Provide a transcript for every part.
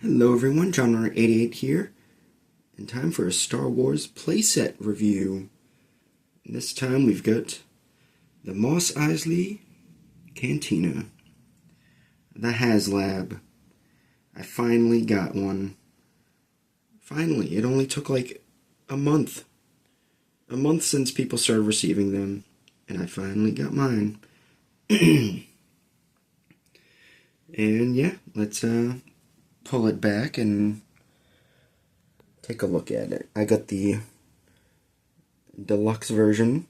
Hello everyone, John88 here, and time for a Star Wars playset review. This time we've got the Mos Eisley Cantina, the Haslab. I finally got one. Finally, it only took like a month. A month since people started receiving them, and I finally got mine. And yeah, let's pull it back and take a look at it. I got the deluxe version,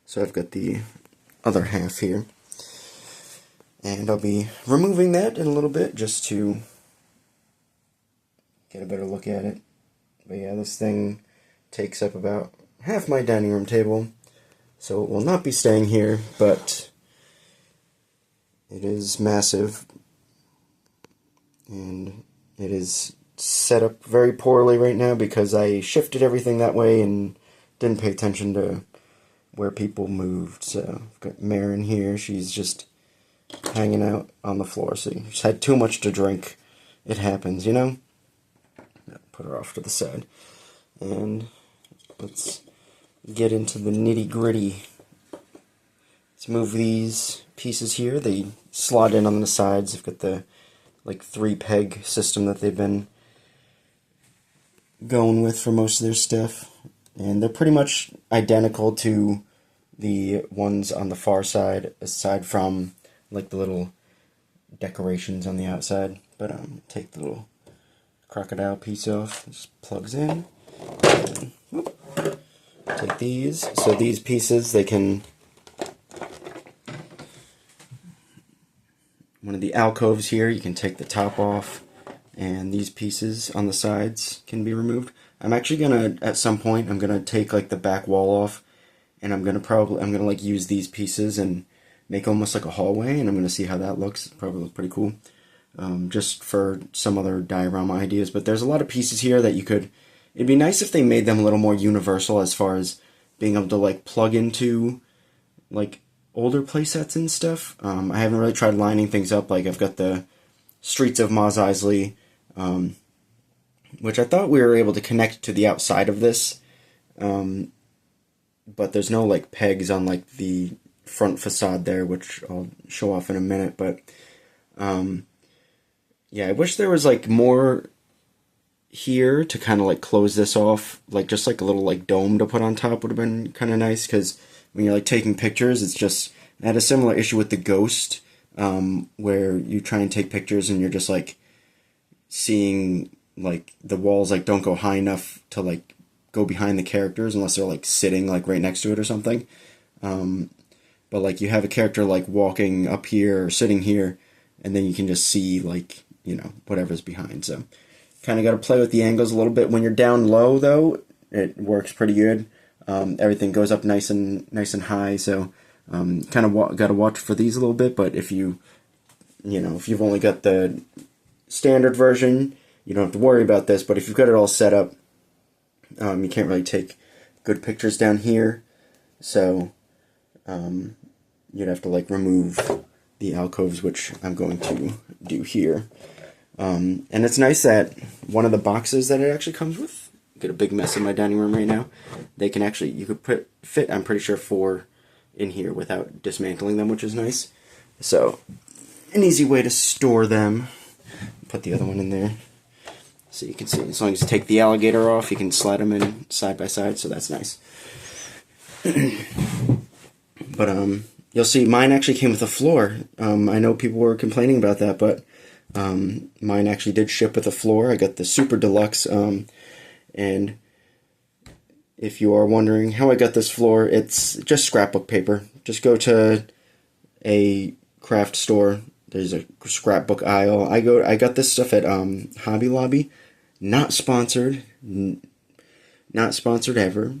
so I've got the other half here, and I'll be removing that in a little bit just to get a better look at it. But yeah, this thing takes up about half my dining room table, so it will not be staying here, but it is massive. And it is set up very poorly right now because I shifted everything that way and didn't pay attention to where people moved. So I've got Marin here. She's just hanging out on the floor. So she's had too much to drink. It happens, you know? Put her off to the side. And let's get into the nitty-gritty. Let's move these pieces here. They slot in on the sides. I've got the 3-peg system that they've been going with for most of their stuff, and they're pretty much identical to the ones on the far side, aside from like the little decorations on the outside. But take the little crocodile piece off. It just plugs in. And, whoop, take these. So these pieces, they can. One of the alcoves here, you can take the top off, and these pieces on the sides can be removed. I'm actually gonna, at some point, I'm gonna take like the back wall off, and I'm gonna like use these pieces and make almost like a hallway, and I'm gonna see how that looks. Probably look pretty cool, just for some other diorama ideas. But there's a lot of pieces here that you could. It'd be nice if they made them a little more universal as far as being able to like plug into like older playsets and stuff. I haven't really tried lining things up. Like I've got the Streets of Mos Eisley, which I thought we were able to connect to the outside of this, but there's no like pegs on like the front facade there, which I'll show off in a minute. But yeah, I wish there was like more here to kind of like close this off, like just like a little like dome to put on top would have been kind of nice, because when you're like taking pictures, it's just, I had a similar issue with the Ghost, where you try and take pictures and you're just like seeing like the walls like don't go high enough to like go behind the characters unless they're like sitting like right next to it or something. But like you have a character like walking up here or sitting here, and then you can just see like, you know, whatever's behind. So kind of got to play with the angles a little bit. When you're down low though, it works pretty good. Everything goes up nice and high, so kind of got to watch for these a little bit. But if if you've only got the standard version, you don't have to worry about this. But if you've got it all set up, you can't really take good pictures down here, so you'd have to like remove the alcoves, which I'm going to do here. And it's nice that one of the boxes that it actually comes with. Get a big mess in my dining room right now. They can actually, you could fit, I'm pretty sure, 4 in here without dismantling them, which is nice. So, an easy way to store them. Put the other one in there. So you can see, as long as you take the alligator off, you can slide them in side by side, so that's nice. But, you'll see, mine actually came with a floor. I know people were complaining about that, but mine actually did ship with a floor. I got the Super Deluxe, and if you are wondering how I got this floor, it's just scrapbook paper. Just go to a craft store. There's a scrapbook aisle. I got this stuff at Hobby Lobby. Not sponsored. Not sponsored ever.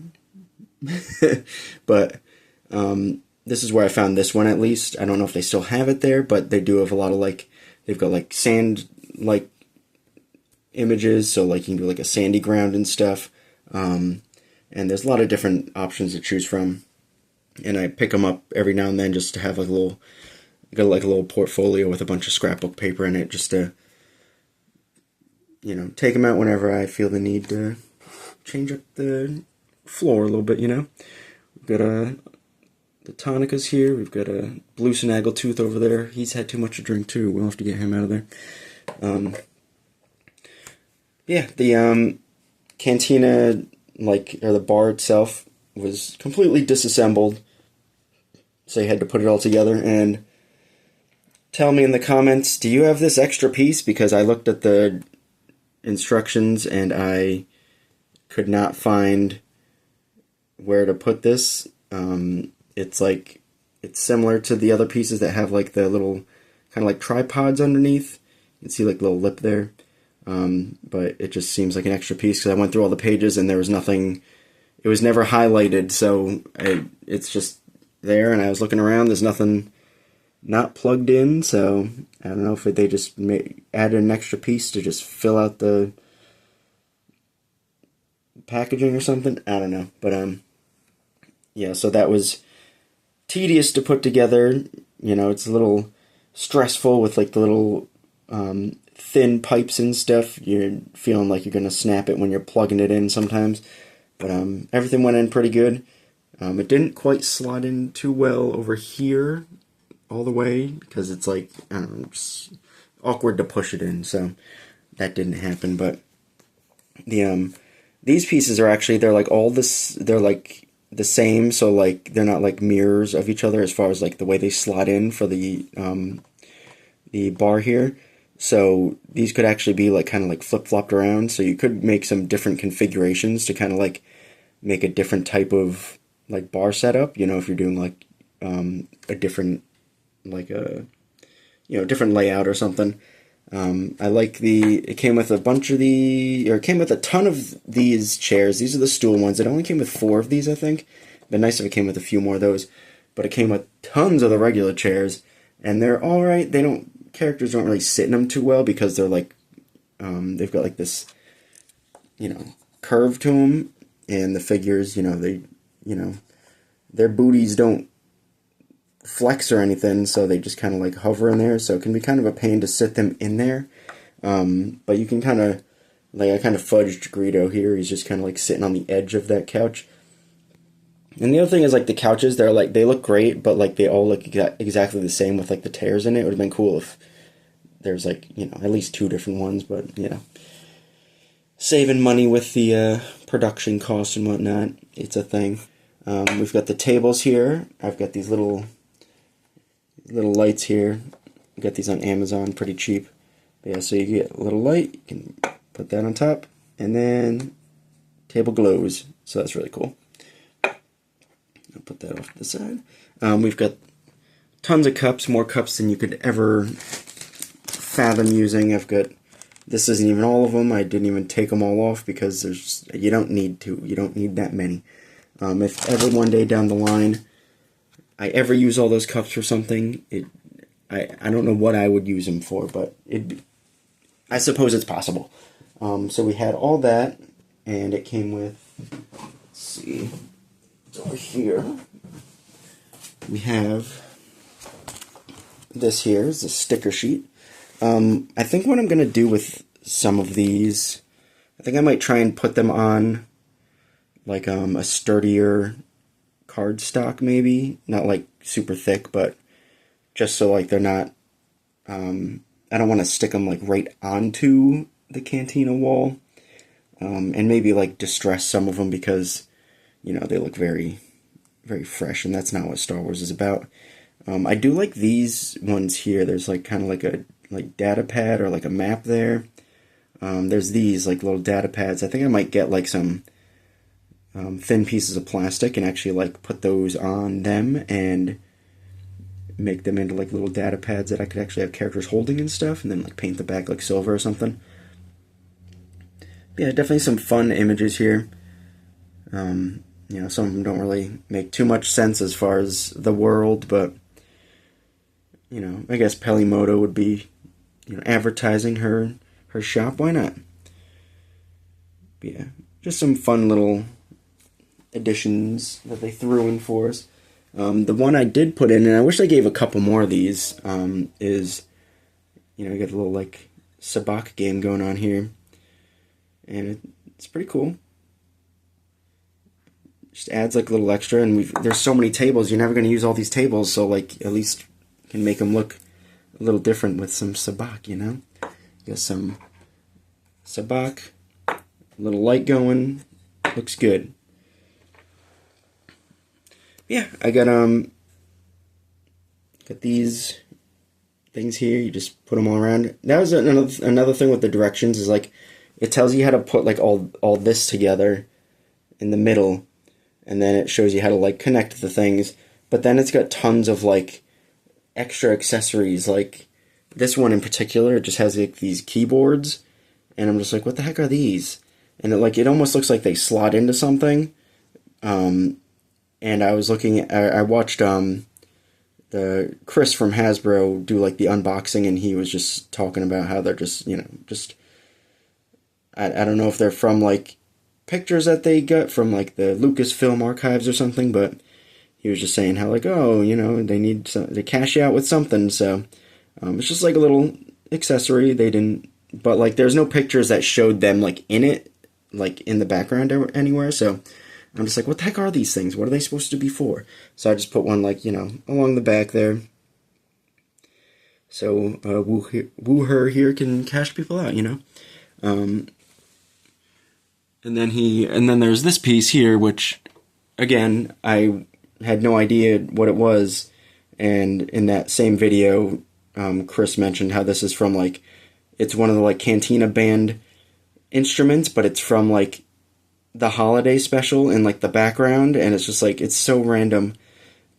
But this is where I found this one, at least. I don't know if they still have it there, but they do have a lot of like, they've got like sand like images, so like you can do like a sandy ground and stuff, and there's a lot of different options to choose from, and I pick them up every now and then just to have like a little portfolio with a bunch of scrapbook paper in it, just to you know, take them out whenever I feel the need to change up the floor a little bit, you know. We've got the Tonica's here. We've got a blue snaggletooth over there. He's had too much to drink too. We'll have to get him out of there. Yeah, the Cantina, like, or the bar itself was completely disassembled. So you had to put it all together. And tell me in the comments, do you have this extra piece? Because I looked at the instructions and I could not find where to put this. It's like, it's similar to the other pieces that have like the little kind of like tripods underneath. You can see like a little lip there. But it just seems like an extra piece because I went through all the pages and there was nothing, it was never highlighted, so it's just there, and I was looking around, there's nothing not plugged in, so I don't know if they just added an extra piece to just fill out the packaging or something, I don't know, but yeah, so that was tedious to put together, you know, it's a little stressful with like the little thin pipes and stuff. You're feeling like you're going to snap it when you're plugging it in sometimes. But everything went in pretty good. It didn't quite slot in too well over here all the way because it's like, I don't know, just awkward to push it in. So that didn't happen. But the these pieces are actually, they're like all this, they're like the same. So like they're not like mirrors of each other as far as like the way they slot in for the bar here. So these could actually be like kind of like flip-flopped around, so you could make some different configurations to kind of like make a different type of like bar setup, you know, if you're doing like a different, like a, you know, different layout or something. I like it came with a bunch of it came with a ton of these chairs. These are the stool ones. It only came with 4 of these, I think. It'd been nice if it came with a few more of those, but it came with tons of the regular chairs, and they're alright. Characters don't really sit in them too well because they're like, they've got like this, you know, curve to them, and the figures, you know, their booties don't flex or anything, so they just kind of like hover in there, so it can be kind of a pain to sit them in there, but you can kind of, like, I kind of fudged Greedo here. He's just kind of like sitting on the edge of that couch. And the other thing is, like, the couches, they look great, but, like, they all look exactly the same with, like, the tears in it. It would have been cool if there's, like, you know, at least 2 different ones, but, you know, saving money with the production costs and whatnot, it's a thing. We've got the tables here. I've got these little lights here. I got these on Amazon, pretty cheap. But yeah, so you get a little light, you can put that on top, and then table glows, so that's really cool. I'll put that off to the side. We've got tons of cups, more cups than you could ever fathom using. This isn't even all of them. I didn't even take them all off because you don't need to. You don't need that many. If ever one day down the line I ever use all those cups for something, I don't know what I would use them for, but I suppose it's possible. So we had all that, and it came with, let's see, over here, we have this here is a sticker sheet. I think what I'm going to do with some of these, I think I might try and put them on like a sturdier cardstock, maybe. Not like super thick, but just so like they're not, I don't want to stick them like right onto the Cantina wall. And maybe like distress some of them because, you know, they look very, very fresh, and that's not what Star Wars is about. I do like these ones here. There's like kind of like a data pad or like a map there. There's these like little data pads. I think I might get like some thin pieces of plastic and actually like put those on them and make them into like little data pads that I could actually have characters holding and stuff, and then like paint the back like silver or something. But yeah, definitely some fun images here. You know, some of them don't really make too much sense as far as the world, but, you know, I guess Pelimoto would be, you know, advertising her shop. Why not? But yeah, just some fun little additions that they threw in for us. The one I did put in, and I wish I gave a couple more of these, is, you know, you got a little, like, sabacc game going on here. and it's pretty cool. Just adds like a little extra, and there's so many tables, you're never going to use all these tables, so like at least you can make them look a little different with some sabak, you know? Got some sabak, a little light going, looks good. Yeah, I got these things here, you just put them all around. That was another thing with the directions, is like it tells you how to put like all this together in the middle, and then it shows you how to like connect the things, but then it's got tons of like extra accessories. Like this one in particular, it just has like these keyboards, and I'm just like, what the heck are these? And it almost looks like they slot into something. And I was I watched the Chris from Hasbro do like the unboxing, and he was just talking about how they're just, I don't know if they're from like pictures that they got from like the Lucasfilm archives or something, but he was just saying how like, oh, they need to cash out with something, so it's just like a little accessory. They didn't, but like there's no pictures that showed them like in it, like in the background anywhere, so I'm just like, what the heck are these things? What are they supposed to be for? So I just put one like, along the back there. So Woo Her here can cash people out, and then there's this piece here, which again, I had no idea what it was, and in that same video, Chris mentioned how this is from like, it's one of the like Cantina band instruments, but it's from like the holiday special in like the background, and it's just like, it's so random,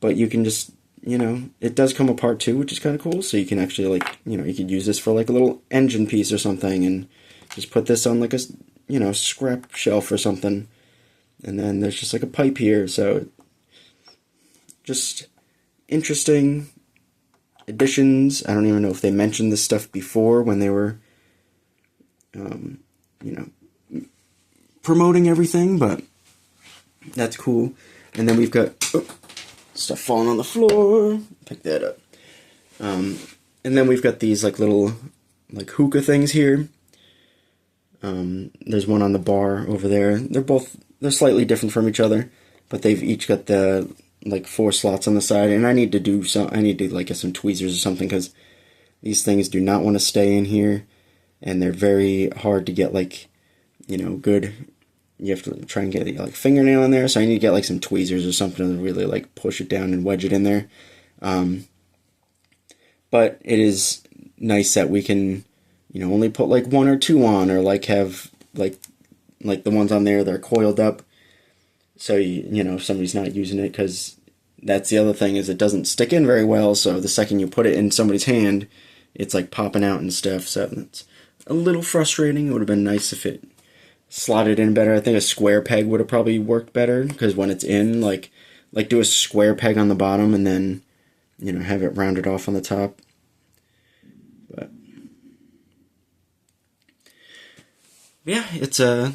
but you can just, it does come apart too, which is kind of cool, so you can actually like, you could use this for like a little engine piece or something, and just put this on like a, scrap shelf or something, and then there's just like a pipe here, so just interesting additions. I don't even know if they mentioned this stuff before when they were, promoting everything, but that's cool. And then we've got stuff falling on the floor. Pick that up. And then we've got these like little like hookah things here. There's one on the bar over there. They're slightly different from each other, but they've each got the like 4 slots on the side. And I need to like get some tweezers or something, because these things do not want to stay in here, and they're very hard to get like, good. You have to try and get like fingernail in there, so I need to get like some tweezers or something to really like push it down and wedge it in there. But it is nice that we can, only put like 1 or 2 on, or like have like the ones on there, they're coiled up, so if somebody's not using it, because that's the other thing, is it doesn't stick in very well, so the second you put it in somebody's hand, it's like popping out and stuff, so it's a little frustrating. It would have been nice if it slotted in better. I think a square peg would have probably worked better, because when it's in, like do a square peg on the bottom, and then, have it rounded off on the top. But yeah, it's a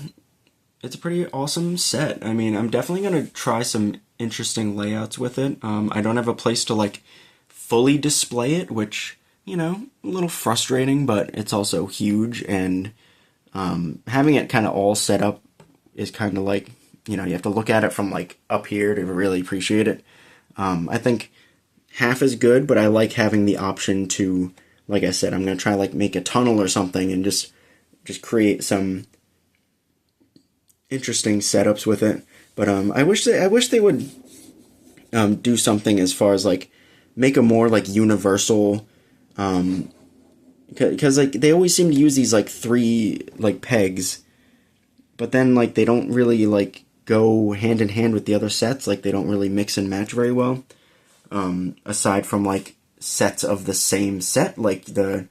pretty awesome set. I mean, I'm definitely going to try some interesting layouts with it. I don't have a place to like fully display it, which, a little frustrating, but it's also huge, and having it kind of all set up is kind of like, you have to look at it from like up here to really appreciate it. I think half is good, but I like having the option to, like I said, I'm going to try like make a tunnel or something, and just create some interesting setups with it. But I wish they would do something as far as like make a more like universal, because like they always seem to use these like 3 like pegs, but then like they don't really like go hand in hand with the other sets. Like they don't really mix and match very well, aside from like sets of the same set, like the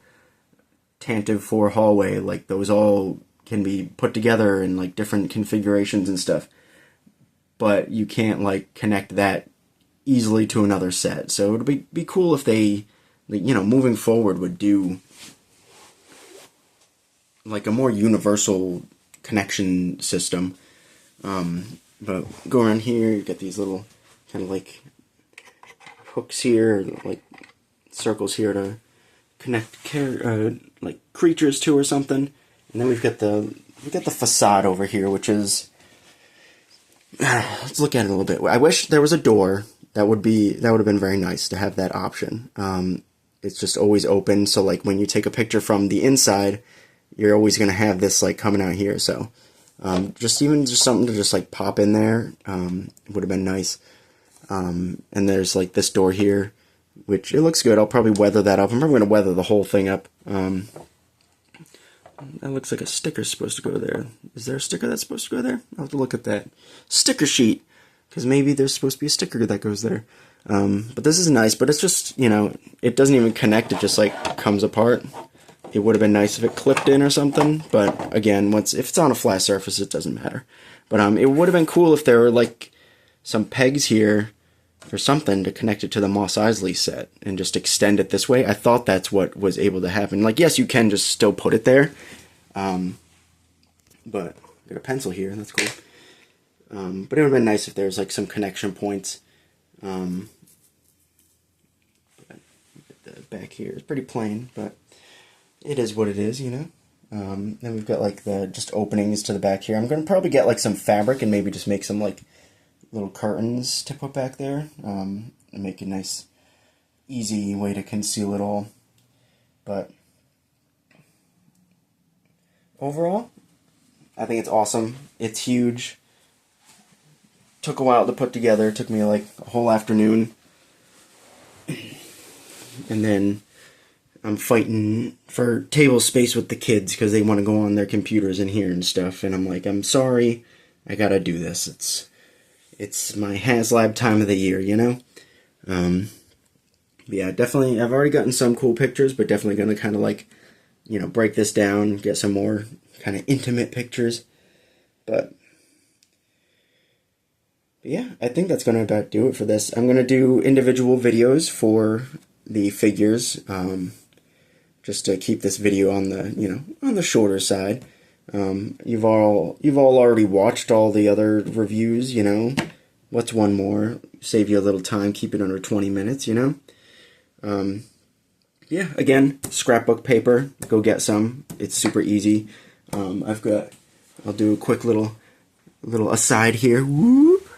Tantive 4 hallway, like those all can be put together in like different configurations and stuff, but you can't like connect that easily to another set. So it would be cool if they, moving forward, would do like a more universal connection system. But go around here, you get these little kind of like hooks here, like circles here to connect like creatures to or something. And then we've got the facade over here, which is, let's look at it a little bit. I wish there was a door. That would have been very nice to have that option. It's just always open, so like when you take a picture from the inside, you're always gonna have this like coming out here. So just something to just like pop in there would have been nice. And there's like this door here, which it looks good. I'll probably weather that up. I'm probably gonna weather the whole thing up. That looks like a sticker's supposed to go there. Is there a sticker that's supposed to go there? I'll have to look at that sticker sheet, because maybe there's supposed to be a sticker that goes there. But this is nice, but it's just, you know, it doesn't even connect. It just like comes apart. It would have been nice if it clipped in or something, but again, if it's on a flat surface, it doesn't matter. But it would have been cool if there were like some pegs here or something to connect it to the Mos Eisley set and just extend it this way. I thought that's what was able to happen. Like, yes, you can just still put it there, but got a pencil here. That's cool. But it would have been nice if there's like some connection points. But the back here is pretty plain, but it is what it is, you know. Then we've got like the just openings to the back here. I'm gonna probably get like some fabric and maybe just make some like little curtains to put back there, and make a nice, easy way to conceal it all. But overall, I think it's awesome. It's huge. Took a while to put together. It took me like a whole afternoon. And then I'm fighting for table space with the kids because they want to go on their computers in here and stuff. And I'm like, I'm sorry, I gotta do this. It's my Haslab time of the year, you know? Yeah, definitely, I've already gotten some cool pictures, but definitely gonna kind of like, you know, break this down, get some more kind of intimate pictures. But yeah, I think that's going to about do it for this. I'm going to do individual videos for the figures, just to keep this video on the, you know, on the shorter side. You've all already watched all the other reviews, you know. What's one more? Save you a little time, keep it under 20 minutes, you know. Yeah, again, scrapbook paper, go get some. It's super easy. I'll do a quick little aside here. Whoop.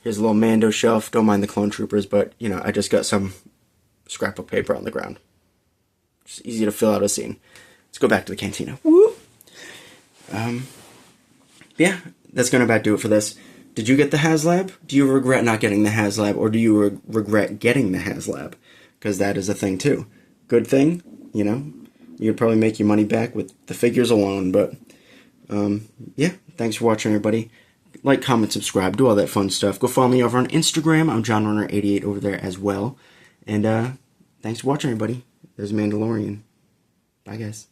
Here's a little Mando shelf. Don't mind the clone troopers, but, you know, I just got some scrapbook paper on the ground. Just easy to fill out a scene. Let's go back to the cantina. Woo! Yeah, that's going to about do it for this. Did you get the Haslab? Do you regret not getting the Haslab, or do you regret getting the Haslab? Because that is a thing, too. Good thing, you know. You'd probably make your money back with the figures alone, but, yeah, thanks for watching, everybody. Like, comment, subscribe, do all that fun stuff. Go follow me over on Instagram. I'm JohnRunner88 over there as well. And thanks for watching, everybody. There's Mandalorian. Bye, guys.